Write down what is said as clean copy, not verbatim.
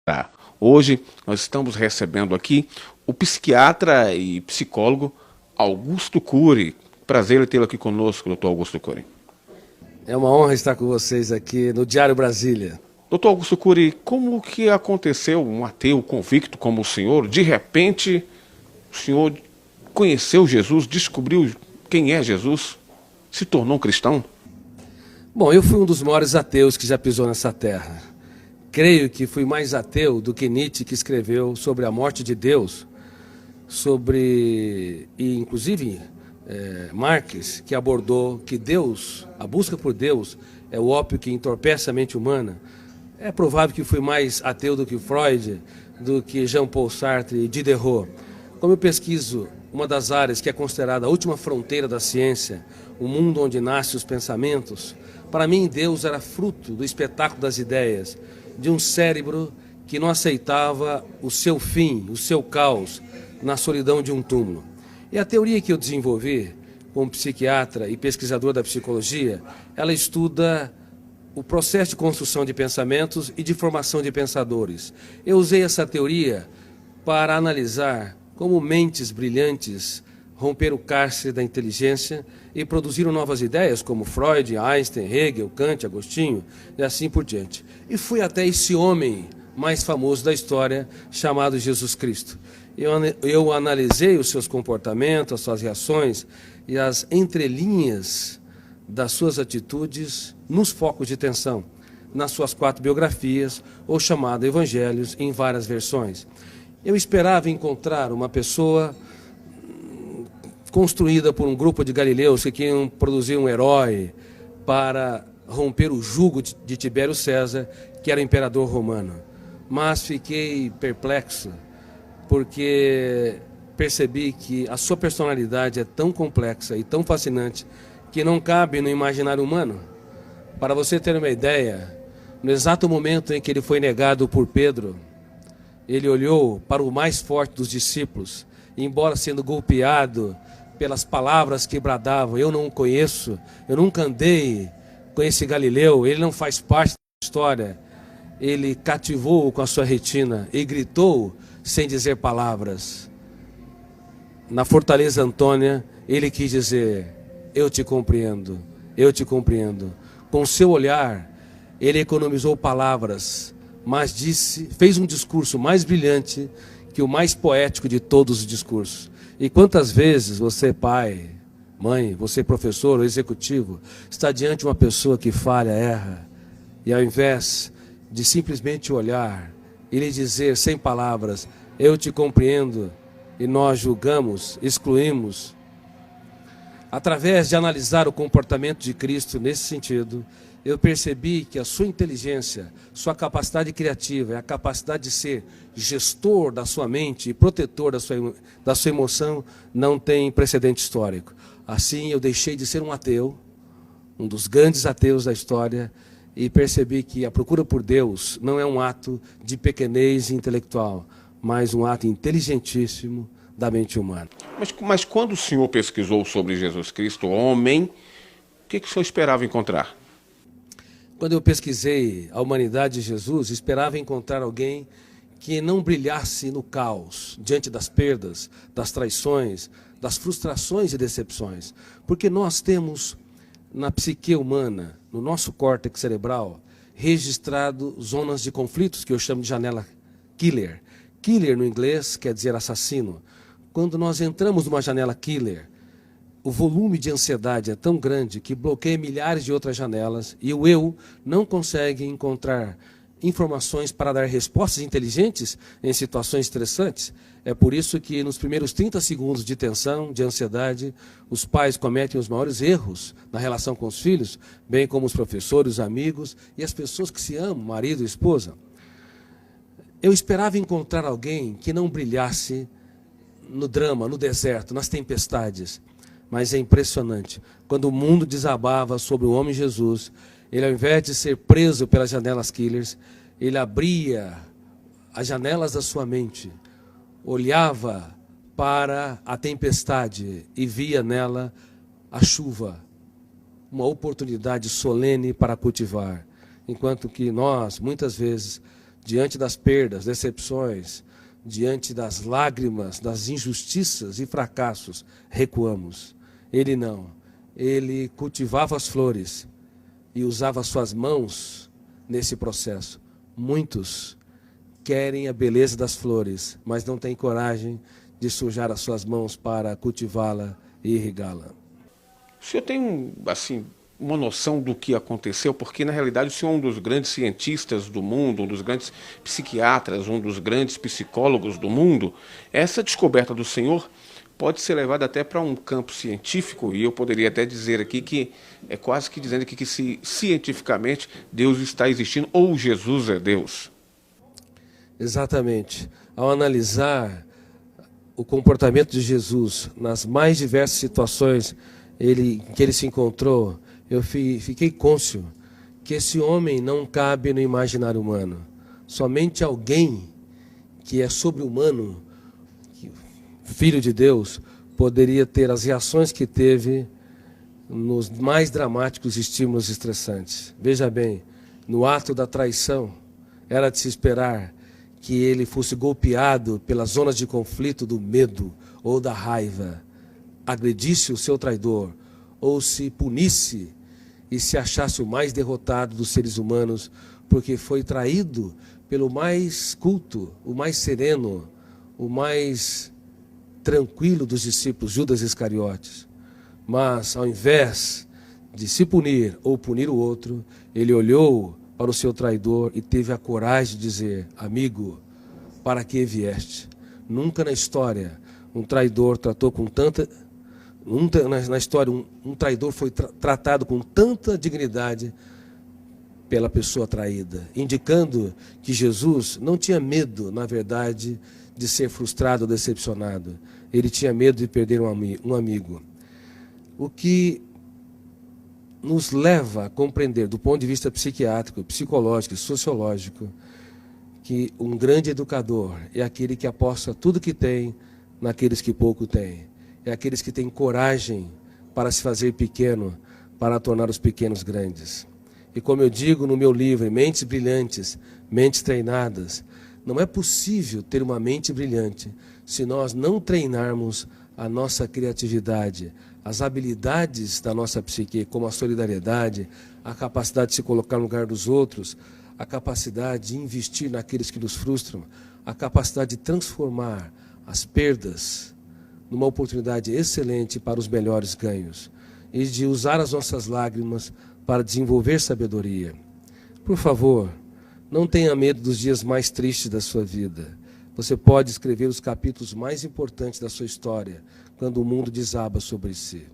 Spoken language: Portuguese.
Tá. Hoje nós estamos recebendo aqui o psiquiatra e psicólogo Augusto Cury. Prazer em tê-lo aqui conosco, doutor Augusto Cury. É uma honra estar com vocês aqui no Diário Brasília. Doutor Augusto Cury, como que aconteceu um ateu convicto como o senhor? De repente, o senhor conheceu Jesus, descobriu quem é Jesus, se tornou um cristão? Bom, eu fui um dos maiores ateus que já pisou nessa terra. Creio que fui mais ateu do que Nietzsche, que escreveu sobre a morte de Deus, e inclusive Marx, que abordou que Deus, a busca por Deus, é o ópio que entorpece a mente humana. É provável que fui mais ateu do que Freud, do que Jean-Paul Sartre e Diderot. Como eu pesquiso uma das áreas que é considerada a última fronteira da ciência, o mundo onde nascem os pensamentos, para mim Deus era fruto do espetáculo das ideias, de um cérebro que não aceitava o seu fim, o seu caos, na solidão de um túmulo. E a teoria que eu desenvolvi, como psiquiatra e pesquisador da psicologia, ela estuda o processo de construção de pensamentos e de formação de pensadores. Eu usei essa teoria para analisar como mentes brilhantes romperam o cárcere da inteligência e produziram novas ideias, como Freud, Einstein, Hegel, Kant, Agostinho e assim por diante. E fui até esse homem mais famoso da história, chamado Jesus Cristo. Eu analisei os seus comportamentos, as suas reações e as entrelinhas das suas atitudes nos focos de tensão, nas suas 4 biografias, ou chamado Evangelhos, em várias versões. Eu esperava encontrar uma pessoa construída por um grupo de galileus que queriam produzir um herói para romper o jugo de Tibério César, que era o imperador romano. Mas fiquei perplexo, porque percebi que a sua personalidade é tão complexa e tão fascinante que não cabe no imaginário humano. Para você ter uma ideia, no exato momento em que ele foi negado por Pedro, ele olhou para o mais forte dos discípulos, e embora sendo golpeado pelas palavras que bradavam, eu não o conheço, eu nunca andei com esse Galileu, ele não faz parte da história, ele cativou-o com a sua retina e gritou sem dizer palavras. Na Fortaleza Antônia, ele quis dizer: eu te compreendo, eu te compreendo. Com seu olhar, ele economizou palavras, mas fez um discurso mais brilhante que o mais poético de todos os discursos. E quantas vezes você, pai, mãe, você, professor ou executivo, está diante de uma pessoa que falha, erra, e ao invés de simplesmente olhar e lhe dizer sem palavras: eu te compreendo, e nós julgamos, excluímos. Através de analisar o comportamento de Cristo nesse sentido, eu percebi que a sua inteligência, sua capacidade criativa e a capacidade de ser gestor da sua mente e protetor da sua emoção não tem precedente histórico. Assim, eu deixei de ser um ateu, um dos grandes ateus da história, e percebi que a procura por Deus não é um ato de pequenez intelectual, mas um ato inteligentíssimo da mente humana. Mas quando o senhor pesquisou sobre Jesus Cristo, homem, o que o senhor esperava encontrar? Quando eu pesquisei a humanidade de Jesus, esperava encontrar alguém que não brilhasse no caos, diante das perdas, das traições, das frustrações e decepções. Porque nós temos na psique humana, no nosso córtex cerebral, registrado zonas de conflitos, que eu chamo de janela killer. Killer no inglês quer dizer assassino. Quando nós entramos numa janela killer, o volume de ansiedade é tão grande que bloqueia milhares de outras janelas e o eu não consegue encontrar informações para dar respostas inteligentes em situações estressantes. É por isso que nos primeiros 30 segundos de tensão, de ansiedade, os pais cometem os maiores erros na relação com os filhos, bem como os professores, os amigos e as pessoas que se amam, marido e esposa. Eu esperava encontrar alguém que não brilhasse no drama, no deserto, nas tempestades. Mas é impressionante, quando o mundo desabava sobre o homem Jesus, ele, ao invés de ser preso pelas janelas killers, ele abria as janelas da sua mente, olhava para a tempestade e via nela a chuva, uma oportunidade solene para cultivar. Enquanto que nós, muitas vezes, diante das perdas, decepções, diante das lágrimas, das injustiças e fracassos, recuamos. Ele não. Ele cultivava as flores e usava suas mãos nesse processo. Muitos querem a beleza das flores, mas não têm coragem de sujar as suas mãos para cultivá-la e irrigá-la. O senhor tem, assim, uma noção do que aconteceu? Porque, na realidade, o senhor é um dos grandes cientistas do mundo, um dos grandes psiquiatras, um dos grandes psicólogos do mundo. Essa descoberta do senhor pode ser levada até para um campo científico, e eu poderia até dizer aqui que é quase que dizendo aqui que cientificamente Deus está existindo, ou Jesus é Deus. Exatamente. Ao analisar o comportamento de Jesus nas mais diversas situações que ele se encontrou, eu fiquei cônscio que esse homem não cabe no imaginário humano. Somente alguém que é sobre-humano, filho de Deus, poderia ter as reações que teve nos mais dramáticos estímulos estressantes. Veja bem, no ato da traição, era de se esperar que ele fosse golpeado pelas zonas de conflito do medo ou da raiva, agredisse o seu traidor, ou se punisse e se achasse o mais derrotado dos seres humanos, porque foi traído pelo mais culto, o mais sereno, o mais tranquilo dos discípulos, Judas Iscariotes. Mas, ao invés de se punir ou punir o outro, ele olhou para o seu traidor e teve a coragem de dizer: amigo, para que vieste? Nunca na história um traidor tratou com tanta... Na história, um traidor foi tratado com tanta dignidade pela pessoa traída, indicando que Jesus não tinha medo, na verdade, de ser frustrado ou decepcionado. Ele tinha medo de perder um amigo. O que nos leva a compreender, do ponto de vista psiquiátrico, psicológico e sociológico, que um grande educador é aquele que aposta tudo que tem naqueles que pouco têm. É aqueles que têm coragem para se fazer pequeno, para tornar os pequenos grandes. E como eu digo no meu livro, Mentes Brilhantes, Mentes Treinadas, não é possível ter uma mente brilhante se nós não treinarmos a nossa criatividade, as habilidades da nossa psique, como a solidariedade, a capacidade de se colocar no lugar dos outros, a capacidade de investir naqueles que nos frustram, a capacidade de transformar as perdas numa oportunidade excelente para os melhores ganhos e de usar as nossas lágrimas para desenvolver sabedoria. Por favor, não tenha medo dos dias mais tristes da sua vida. Você pode escrever os capítulos mais importantes da sua história quando o mundo desaba sobre si.